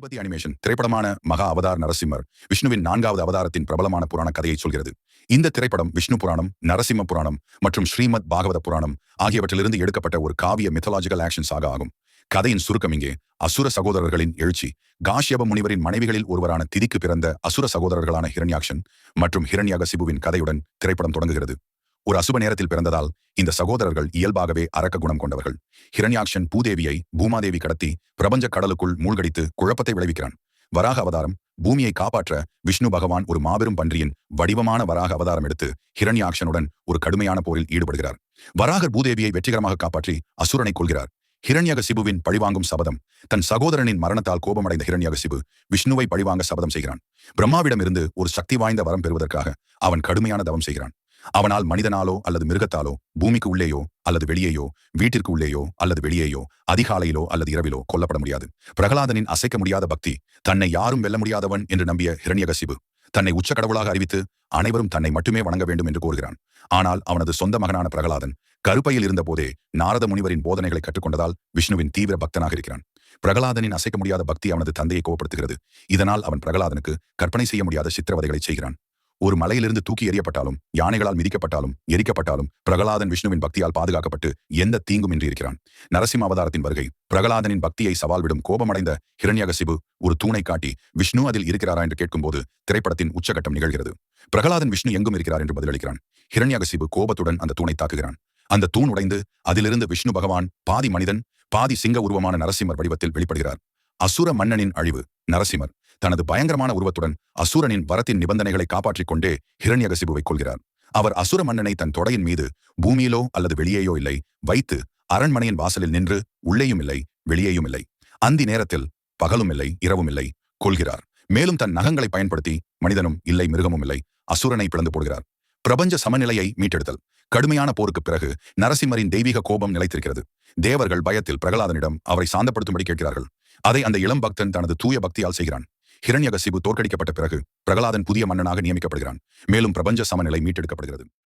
Sripathi animation திரைப்படமான மகா Avatar Narasimhar விஷ்ணுவின் 4வது அவதாரத்தின் பிரபலமான புராண கதையை சொல்கிறது. இந்த திரைப்படம் விஷ்ணு புராணம், நரசிம்ம புராணம் மற்றும் ஸ்ரீமத் பாகவத புராணம் ஆகியவற்றிலிருந்து எடுக்கப்பட்ட ஒரு காவிய மித்தாலஜிக்கல் ஆக்ஷன் சாகா ஆகும். கதையின் சுருக்கம் இங்கே அசுர சகோதரர்களின் எழுச்சி. காஷ்யப முனிவரின் மனைவிகளில் ஒருவரான திதிக்கு பிறந்த அசுர சகோதரர்களான ஹிரண்யாக்ஷன் மற்றும் ஹிரண்யகசிபுவின் கதையுடன் திரைப்படம் தொடங்குகிறது. ஒரு அசுப நேரத்தில் பிறந்ததால் இந்த சகோதரர்கள் இயல்பாகவே அரக்க குணம் கொண்டவர்கள். ஹிரண்யாக்ஷன் பூதேவியை பூமாதேவி கடத்தி பிரபஞ்ச கடலுக்குள் மூழ்கடித்து குழப்பத்தை விளைவிக்கிறான். வராக அவதாரம். பூமியை காப்பாற்ற விஷ்ணு பகவான் ஒரு மாபெரும் பன்றியின் வடிவமான வராக அவதாரம் எடுத்து ஹிரண்யாக்ஷனுடன் ஒரு கடுமையான போரில் ஈடுபடுகிறார். வராகர் பூதேவியை வெற்றிகரமாக காப்பாற்றி அசுரனை கொள்கிறார். ஹிரண்யகசிபுவின் பழிவாங்கும் சபதம். தன் சகோதரனின் மரணத்தால் கோபமடைந்த ஹிரண்யகசிபு விஷ்ணுவை பழிவாங்க சபதம் செய்கிறான். பிரம்மாவிடமிருந்து ஒரு சக்தி வாய்ந்த வரம் பெறுவதற்காக அவன் கடுமையான தவம் செய்கிறான். அவனால் மனிதனாலோ அல்லது மிருகத்தாலோ, பூமிக்கு உள்ளேயோ அல்லது வெளியேயோ, வீட்டிற்கு உள்ளேயோ அல்லது வெளியேயோ, அதிகாலையிலோ அல்லது இரவிலோ கொல்லப்பட முடியாது. பிரகலாதனின் அசைக்க முடியாத பக்தி. தன்னை யாரும் வெல்ல முடியாதவன் என்று நம்பிய ஹிரண்யகசிபு தன்னை உச்ச கடவுளாக அறிவித்து அனைவரும் தன்னை மட்டுமே வணங்க வேண்டும் என்று கோருகிறான். ஆனால் அவனது சொந்த மகனான பிரகலாதன் கருப்பையில் இருந்த போதே நாரத முனிவரின் போதனைகளை கற்றுக்கொண்டதால் விஷ்ணுவின் தீவிர பக்தனாக இருக்கிறான். பிரகலாதனின் அசைக்க முடியாத பக்தி அவனது தந்தையை கோபப்படுத்துகிறது. இதனால் அவன் பிரகலாதனுக்கு கற்பனை செய்ய முடியாத சித்திரவதைகளை செய்கிறான். ஒரு மலையிலிருந்து தூக்கி எறியப்பட்டாலும், யானைகளால் மிதிக்கப்பட்டாலும், எரிக்கப்பட்டாலும் பிரகலாதன் விஷ்ணுவின் பக்தியால் பாதுகாக்கப்பட்டு எந்த தீங்கும் இன்றி இருக்கிறான். நரசிம்ம அவதாரத்தின் வருகை. பிரகலாதனின் பக்தியை சவால் விடும் கோபமடைந்த ஹிரண்யகசிபு ஒரு தூணை காட்டி விஷ்ணு அதில் இருக்கிறாரா என்று கேட்கும்போது திரைப்படத்தின் உச்சகட்டம் நிகழ்கிறது. பிரகலாதன் விஷ்ணு எங்கும் இருக்கிறார் என்று பதிலளிக்கிறான். ஹிரண்யகசிபு கோபத்துடன் அந்த தூணை தாக்குகிறான். அந்த தூண் உடைந்து அதிலிருந்து விஷ்ணு பகவான் பாதி மனிதன் பாதி சிங்க உருவமான நரசிம்மர் வடிவத்தில் வெளிப்படுகிறார். அசுர மன்னனின் அழிவு. நரசிம்மர் தனது பயங்கரமான உருவத்துடன் அசுரனின் வரத்தின் நிபந்தனைகளை காப்பாற்றிக் கொண்டே ஹிரண்யகசிபுவை கொள்கிறார். அவர் அசுர மன்னனை தன் தொடையின் மீது பூமியிலோ அல்லது வெளியேயோ இல்லை வைத்து அரண்மனையின் வாசலில் நின்று உள்ளேயும் இல்லை வெளியேயும் இல்லை, அந்தி நேரத்தில் பகலும் இல்லை இரவும் இல்லை கொள்கிறார். மேலும் தன் நகங்களை பயன்படுத்தி மனிதனும் இல்லை மிருகமும் இல்லை அசுரனை பிளந்து போடுகிறார். பிரபஞ்ச சமநிலையை மீட்டெடுத்தல். கடுமையான போருக்கு பிறகு நரசிம்மரின் தெய்வீக கோபம் நிலைத்திருக்கிறது. தேவர்கள் பயத்தில் பிரகலாதனிடம் அவரை சாந்தப்படுத்தும்படி கேட்கிறார்கள். அதை அந்த இளம் பக்தன் தனது தூய பக்தியால் செய்கிறான். ஹிரண்யகசிபு தோற்கடிக்கப்பட்ட பிறகு பிரகலாதன் புதிய மன்னனாக நியமிக்கப்படுகிறான். மேலும் பிரபஞ்ச சமநிலை மீட்டெடுக்கப்படுகிறது.